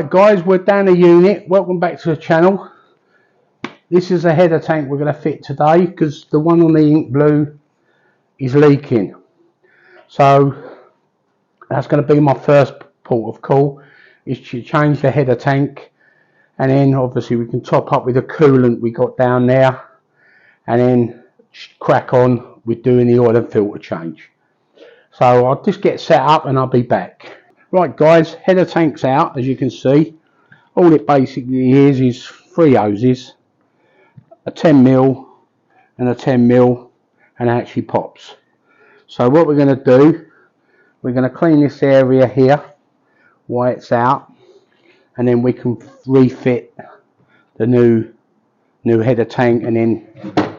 Right guys, we're down a unit. Welcome back to the channel. This is a header tank we're going to fit today because the one on the ink blue is leaking. So that's going to be my first port of call, is to change the header tank, and then obviously we can top up with the coolant we got down there, and then crack on with doing the oil and filter change. So I'll just get set up and I'll be back. Right guys, header tank's out, as you can see. All it basically is 3 hoses, a 10mm and a 10mm, and it actually pops. So what we're going to do, we're going to clean this area here while it's out, and then we can refit the new header tank and then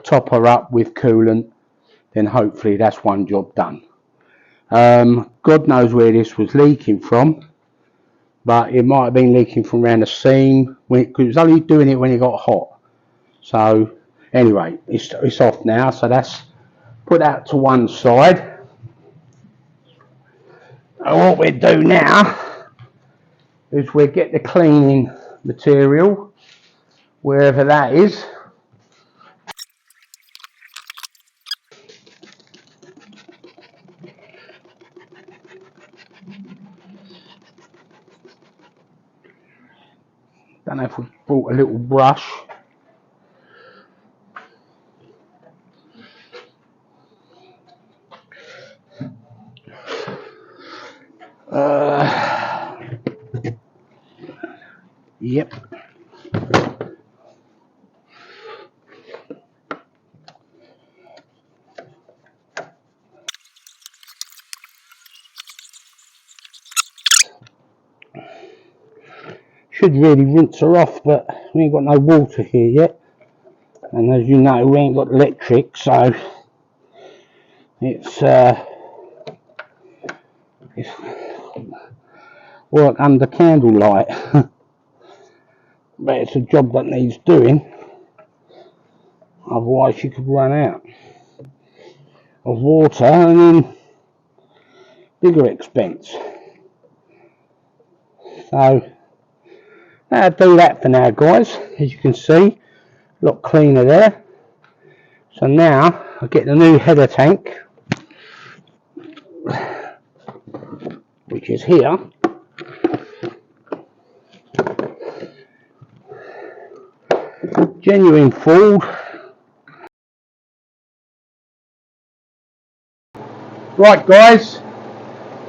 top her up with coolant. Then hopefully that's one job done. God knows where this was leaking from, but it might have been leaking from around the seam, because it was only doing it when it got hot. So anyway, it's off now, so that's put that to one side. And what we do now is we get the cleaning material, wherever that is. Don't know if we brought a little brush. Yep. Should really rinse her off, but we ain't got no water here yet, and as you know we ain't got electric, so it's work under candlelight. But it's a job that needs doing, otherwise you could run out of water and then bigger expense. So I'll do that for now guys. As you can see, a lot cleaner there. So now I'll get the new header tank, which is here. Genuine Ford. Right guys,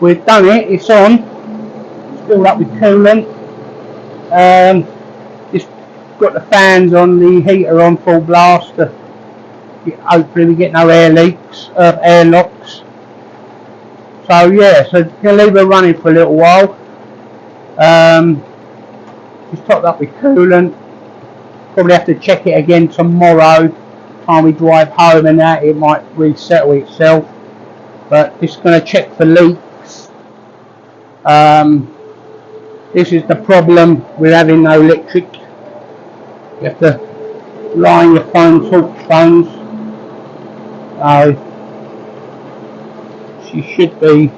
we've done it, it's on. It's filled up with coolant. Just got the fans on, the heater on full blast. Hopefully we get no air leaks, air locks. So yeah, so gonna leave her running for a little while. Just topped up with coolant. Probably have to check it again tomorrow. Time we drive home and that, it might resettle itself. But just going to check for leaks. This is the problem with having no electric. You have to line your phone, torch phones. She should be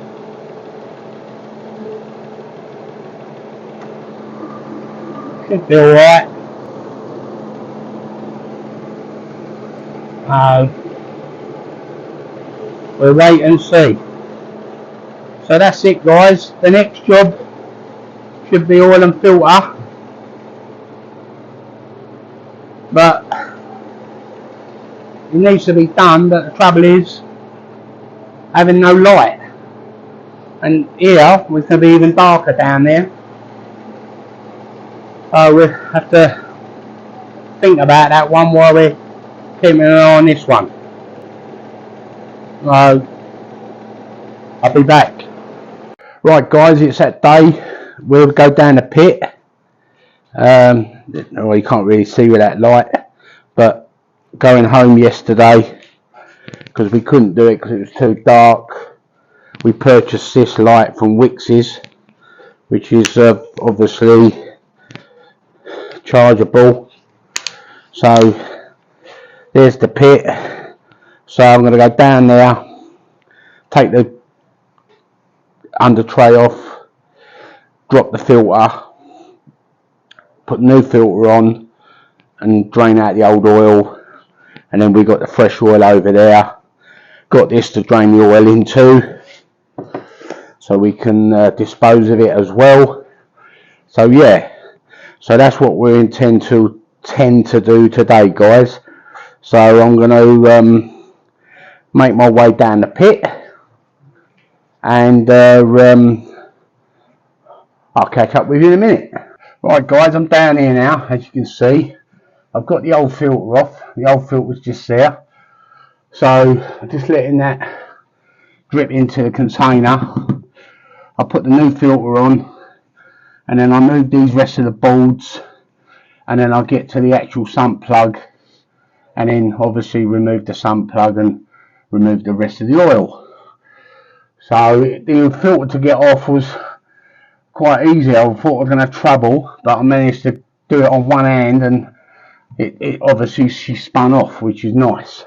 alright. We'll wait and see. So that's it guys. The next job should be oil and filter, but it needs to be done, but the trouble is having no light, and here it's going to be even darker down there. So we'll have to think about that one while we're keeping an eye on this one. So I'll be back. Right guys, it's that day. We'll go down the pit. Well, you can't really see with that light, but going home yesterday, because we couldn't do it because it was too dark, we purchased this light from Wix's, which is obviously chargeable. So there's the pit. So I'm going to go down there, take the under tray off, drop the filter, put the new filter on and drain out the old oil, and then we got the fresh oil over there. Got this to drain the oil into, so we can dispose of it as well. So yeah, so that's what we tend to do today, guys. So I'm going to make my way down the pit, and I'll catch up with you in a minute. Right guys, I'm down here now. As you can see, I've got the old filter off. The old filter was just there, so I'm just letting that drip into the container. I put the new filter on, and then I move these rest of the boards, and then I'll get to the actual sump plug, and then obviously remove the sump plug and remove the rest of the oil. So the filter to get off was quite easy. I thought I was going to have trouble, but I managed to do it on one hand, and it obviously she spun off, which is nice.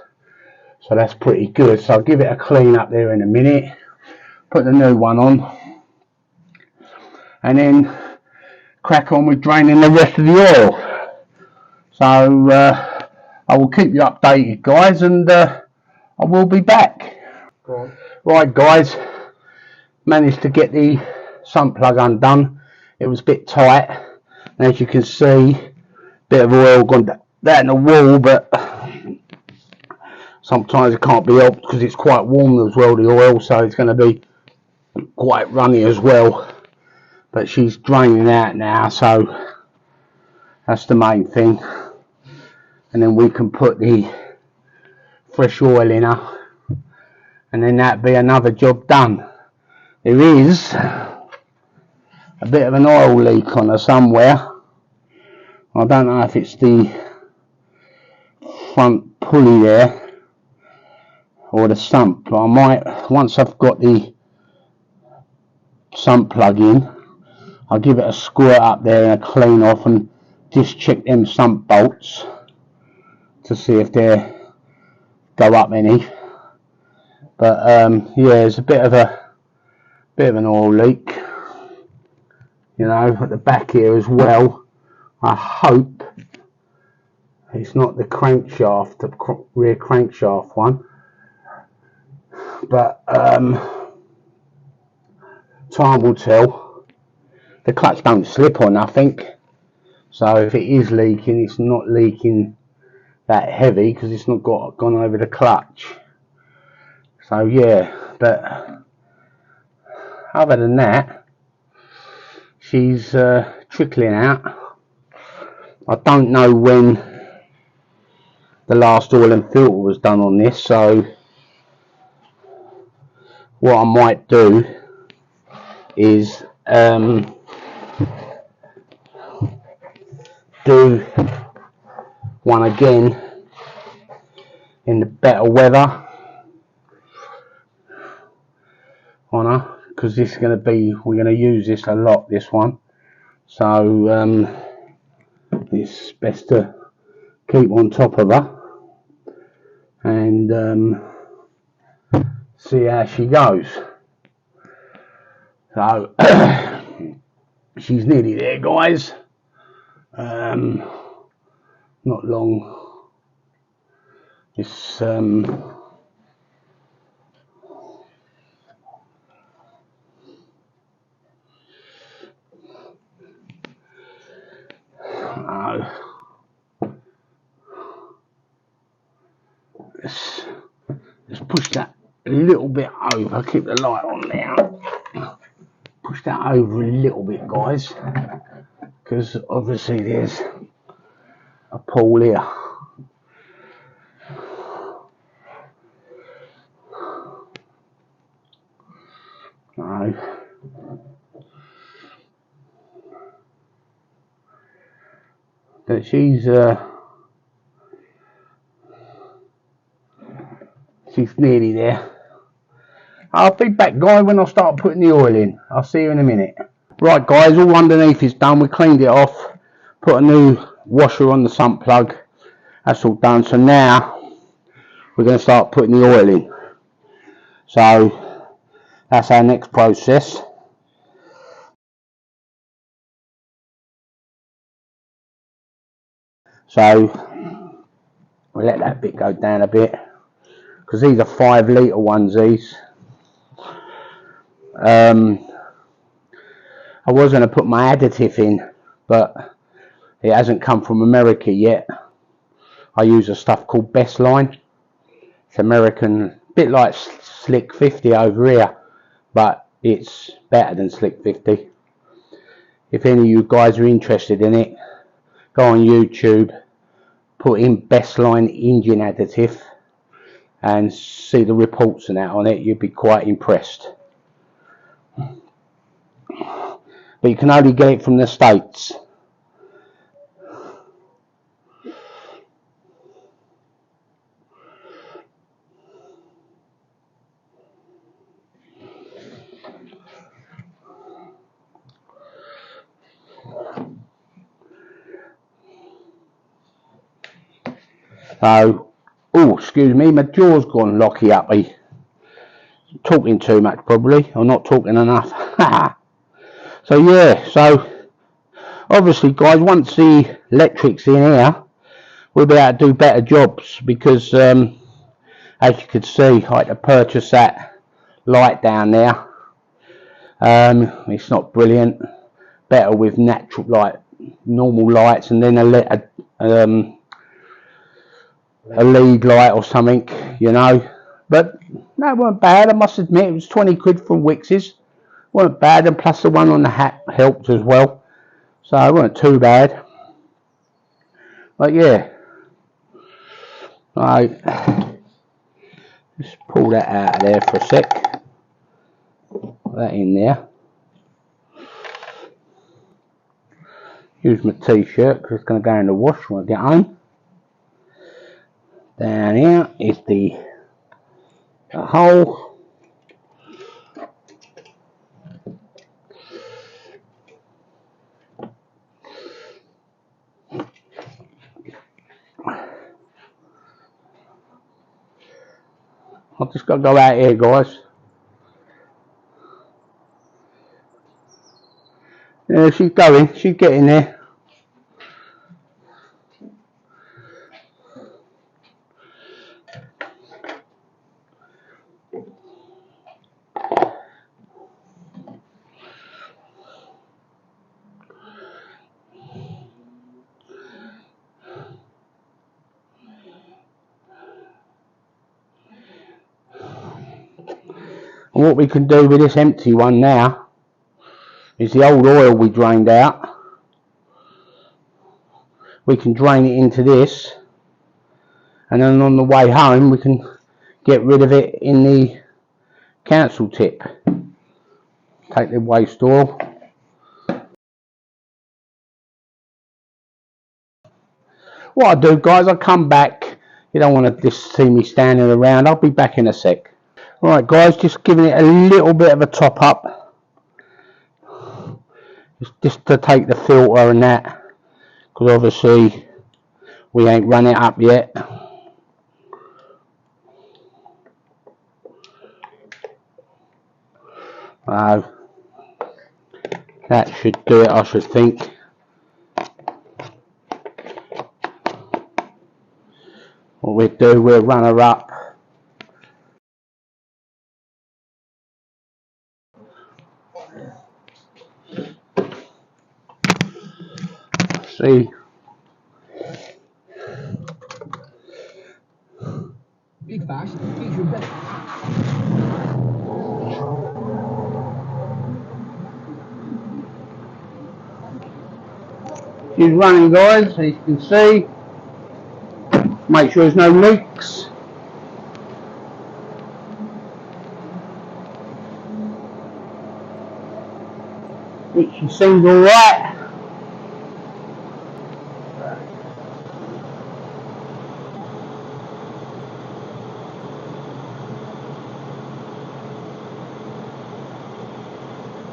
So that's pretty good. So I'll give it a clean up there in a minute, put the new one on, and then crack on with draining the rest of the oil. So I will keep you updated, guys, and I will be back. Right guys, managed to get the sump plug undone. It was a bit tight, and as you can see, a bit of oil gone down the wall, but sometimes it can't be helped because it's quite warm as well, the oil, so it's going to be quite runny as well. But she's draining out now, so that's the main thing. And then we can put the fresh oil in her, and then that'd be another job done. There is a bit of an oil leak on her somewhere. I don't know if it's the front pulley there or the sump, but I might, once I've got the sump plug in, I'll give it a squirt up there and a clean off, and just check them sump bolts to see if they go up any. But yeah, there's a bit of an oil leak, you know, at the back here as well. I hope it's not the crankshaft, the rear crankshaft one, but time will tell. The clutch don't slip or nothing, so if it is leaking, it's not leaking that heavy because it's not gone over the clutch. So yeah, but other than that, she's trickling out. I don't know when the last oil and filter was done on this, so what I might do is do one again in the better weather on her, because this is going to be, we're going to use this a lot, this one, so it's best to keep on top of her and see how she goes. So she's nearly there, guys. Not long. It's let's push that a little bit over. Keep the light on now. Push that over a little bit, guys, because obviously there's a pool here. No. But she's nearly there. I'll be back, guys, when I start putting the oil in. I'll see you in a minute. Right, guys, all underneath is done. We cleaned it off, put a new washer on the sump plug. That's all done. So now we're going to start putting the oil in. So that's our next process. So we'll let that bit go down a bit, because these are 5 litre ones, these. I was going to put my additive in, but it hasn't come from America yet. I use a stuff called Best Line. It's American, bit like Slick 50 over here, but it's better than Slick 50. If any of you guys are interested in it, go on YouTube, put in Best Line engine additive and see the reports and that on it. You'd be quite impressed. But you can only get it from the States. So, oh, excuse me, my jaw's gone locky uppy. Talking too much probably, or not talking enough. So yeah, so obviously guys, once the electric's in here, we'll be able to do better jobs, because as you can see, I had to purchase that light down there. It's not brilliant. Better with natural, like normal lights, and then a lead light or something, you know. But that weren't bad, I must admit. It was 20 quid from Wix's. Weren't bad, and plus the one on the hat helped as well, so it weren't too bad. But yeah, right, just pull that out of there for a sec. Put that in there. Use my t-shirt because it's going to go in the wash when I get home. Down here is the hole. I've just got to go out here, guys. Yeah, she's going. She's getting there. And what we can do with this empty one now is the old oil we drained out. We can drain it into this, and then on the way home we can get rid of it in the council tip. Take the waste oil. What I do, guys, I come back. You don't want to just see me standing around. I'll be back in a sec. Alright guys, just giving it a little bit of a top up, just to take the filter and that, because obviously we ain't run it up yet. That should do it, I should think. What we'll do, we'll run her up. See. Big fast, she's running, guys, as you can see. Make sure there's no leaks. She seems alright.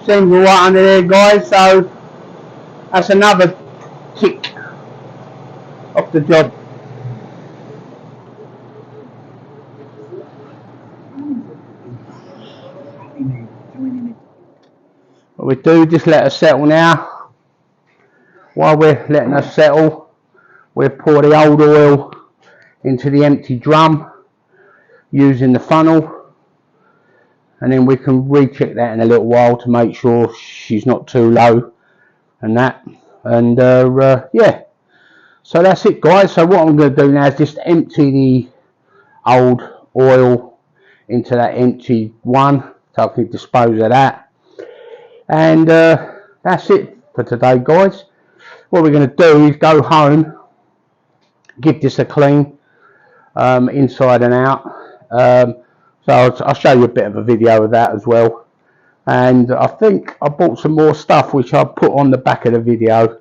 Seems alright under there, guys, so that's another tick off the job. What we do, just let her settle now. While we're letting her settle, we'll pour the old oil into the empty drum using the funnel, and then we can recheck that in a little while to make sure she's not too low and that. And yeah, so that's it, guys. So what I'm going to do now is just empty the old oil into that empty one, so I can dispose of that. And that's it for today, guys. What we're going to do is go home, give this a clean inside and out. So I'll show you a bit of a video of that as well. And I think I bought some more stuff which I'll put on the back of the video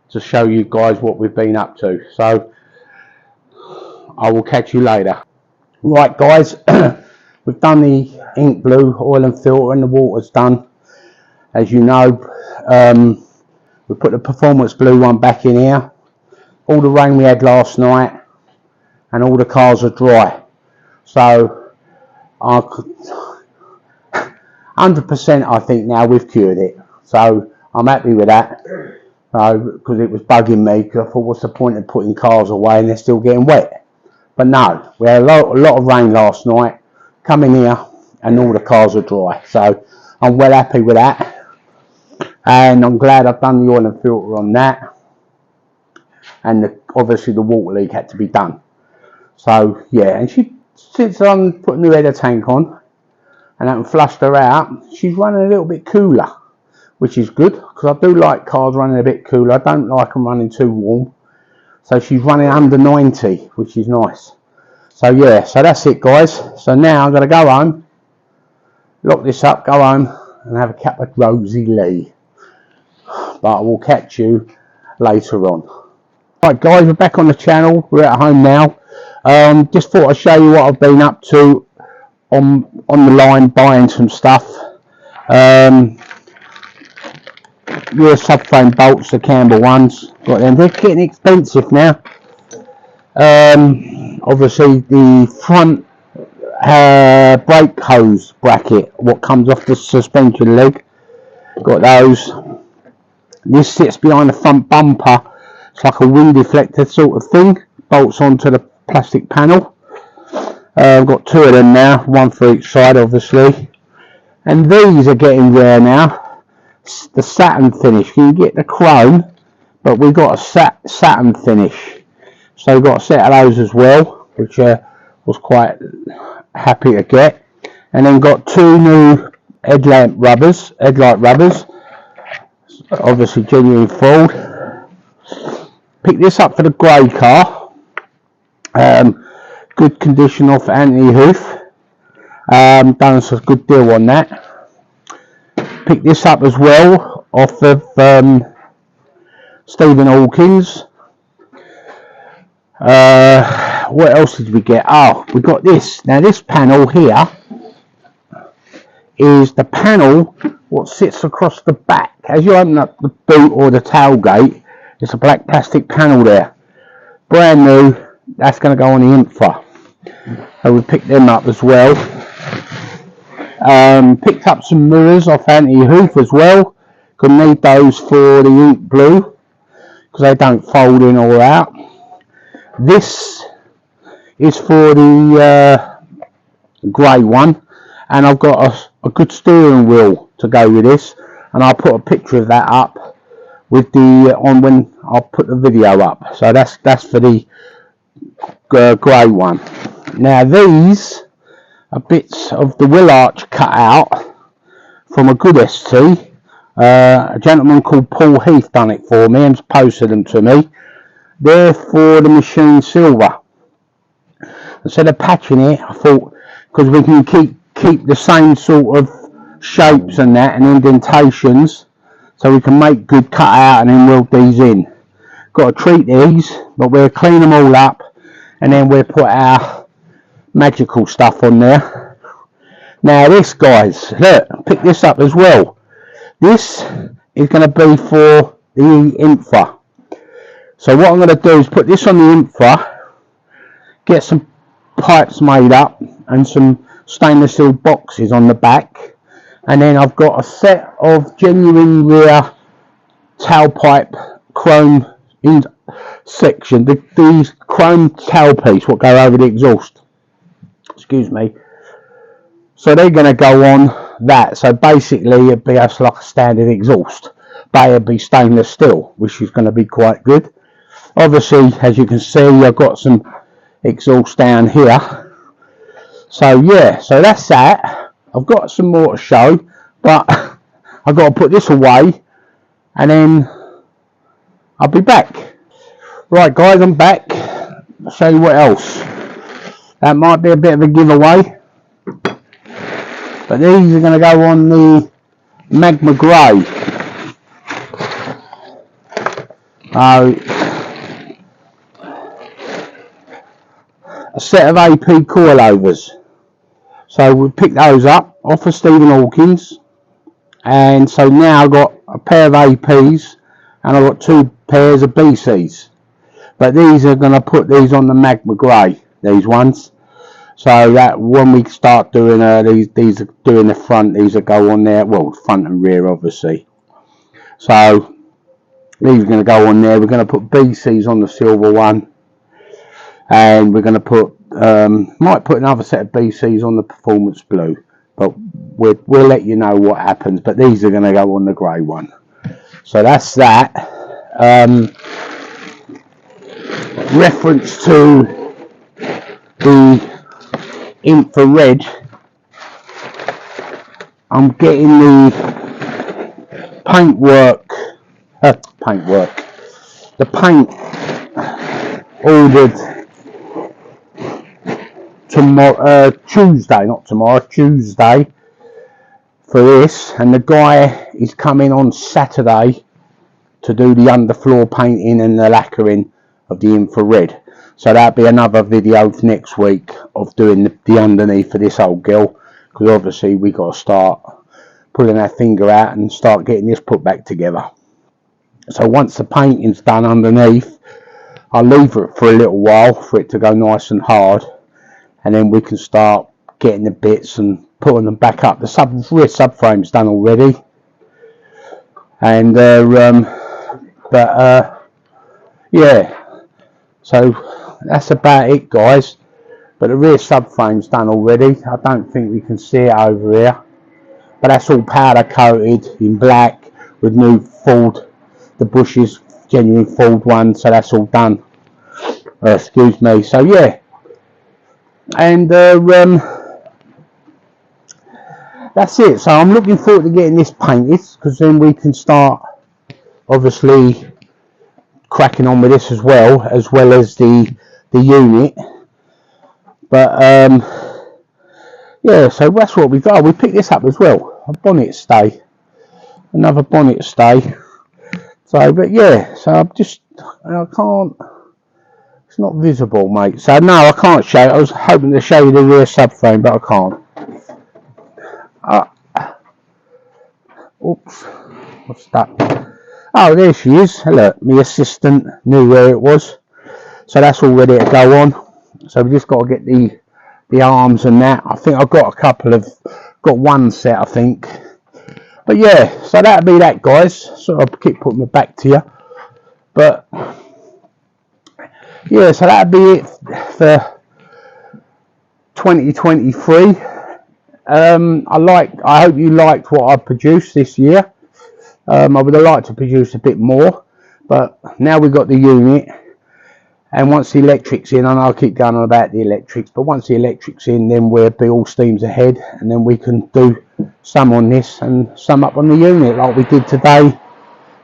to show you guys what we've been up to. So I will catch you later. Right, guys, we've done the ink blue oil and filter, and the water's done, as you know. We put the performance blue one back in here. All the rain we had last night and all the cars are dry, so I could 100% I think now we've cured it, so I'm happy with that. Because it was bugging me, because I thought, what's the point of putting cars away and they're still getting wet? But no, we had a lot of rain last night, come in here and all the cars are dry, so I'm well happy with that. And I'm glad I've done the oil and filter on that, and obviously the water leak had to be done. So yeah, and since I'm putting the header tank on and I haven't flushed her out, she's running a little bit cooler, which is good, because I do like cars running a bit cooler. I don't like them running too warm. So she's running under 90, which is nice. So yeah, so that's it, guys. So now I'm going to go home, lock this up, go home and have a cup of Rosie Lee. But I will catch you later on. Right, guys, we're back on the channel. We're at home now. Just thought I'd show you what I've been up to on the line, buying some stuff. Your subframe bolts, the Campbell ones, got them. They're getting expensive now. Obviously the front brake hose bracket, what comes off the suspension leg, got those. This sits behind the front bumper. It's like a wind deflector sort of thing, bolts onto the plastic panel. I've got two of them now, one for each side obviously. And these are getting rare now. The satin finish, you can get the chrome, but we've got a satin finish, so we've got a set of those as well, which was quite happy to get. And then got two new headlight rubbers, obviously genuine Ford. Picked this up for the grey car, good condition off Anthony Hoof, done us a good deal on that. Picked this up as well off of Stephen Hawkins. What else did we get? Oh, we got this. Now this panel here is the panel what sits across the back. As you open up the boot or the tailgate, it's a black plastic panel there. Brand new. That's going to go on the infra. So we picked them up as well. Picked up some mirrors off Anthony Hoof as well. Gonna need those for the ink blue, because they don't fold in or out. This is for the grey one, and I've got a good steering wheel to go with this, and I'll put a picture of that up with the when I'll put the video up. So that's for the grey one. Now these are bits of the wheel arch cut out from a good ST. A gentleman called Paul Heath done it for me and posted them to me. They're for the machine silver. Instead of patching it, I thought, because we can keep the same sort of shapes and that and indentations, so we can make good cut out and then weld these in. Got to treat these, but we'll clean them all up and then we'll put our magical stuff on there. Now this, guys, look, pick this up as well. This is going to be for the infra. So what I'm going to do is put this on the infra, get some pipes made up and some stainless steel boxes on the back, and then I've got a set of genuine rear tailpipe chrome section, these chrome tailpiece what go over the exhaust, excuse me, so they're going to go on that. So basically it'd be like a standard exhaust, but it'd be stainless steel, which is going to be quite good. Obviously, as you can see, I've got some exhaust down here. So yeah, so that's that. I've got some more to show, but I've got to put this away and then I'll be back. Right guys, I'm back. I'll show you what else. That might be a bit of a giveaway, but these are going to go on the magma grey. A set of AP coilovers. So we picked those up off of Stephen Hawkins, and so now I've got a pair of APs and I've got 2 pairs of BCs. But these are going to put these on the magma grey, these ones. So that when we start doing these are doing the front, these will go on there, well, front and rear obviously. So these are going to go on there. We're going to put BCs on the silver one, and we're going to put might put another set of BCs on the performance blue, but we'll let you know what happens. But these are going to go on the grey one. So that's that. Reference to the infrared, I'm getting the the paint ordered tomorrow, Tuesday for this, and the guy is coming on Saturday to do the underfloor painting and the lacquering of the infrared. So that'll be another video next week of doing the underneath for this old girl, because obviously we got to start pulling our finger out and start getting this put back together. So once the painting's done underneath, I'll leave it for a little while for it to go nice and hard, and then we can start getting the bits and putting them back up. The rear subframe's done already, and yeah, so that's about it guys. But the rear subframe's done already. I don't think we can see it over here, but that's all powder coated in black with new Ford, the bushes, genuine Ford one, so that's all done. Excuse me. So yeah, and that's it. So I'm looking forward to getting this painted, because then we can start obviously cracking on with this as well as the unit. But yeah, so that's what we've got. We picked this up as well, a bonnet stay, another bonnet stay. So but yeah, so I can't, it's not visible mate, so no, I can't show it. I was hoping to show you the rear subframe, but I can't. Oops, what's that? Oh, there she is. Look, my assistant knew where it was. So that's all ready to go on. So we just got to get the arms and that. I think I've got got one set I think. But yeah, so that'll be that guys. So I'll keep putting my back to you. But yeah, so that'll be it for 2023. I hope you liked what I produced this year. I would have liked to produce a bit more, but now we've got the unit, and once the electric's in, and I'll keep going on about the electrics, but once the electric's in, then we'll be all steams ahead, and then we can do some on this and some up on the unit like we did today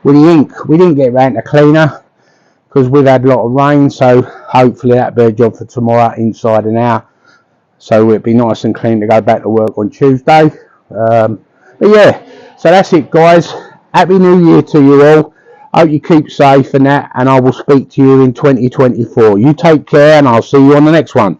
with the ink. We didn't get around to cleaner because we've had a lot of rain, so hopefully that'll be a job for tomorrow, inside and out, so it'll be nice and clean to go back to work on Tuesday. But yeah, so that's it guys. Happy New Year to you all. I hope you keep safe and that, and I will speak to you in 2024. You take care, and I'll see you on the next one.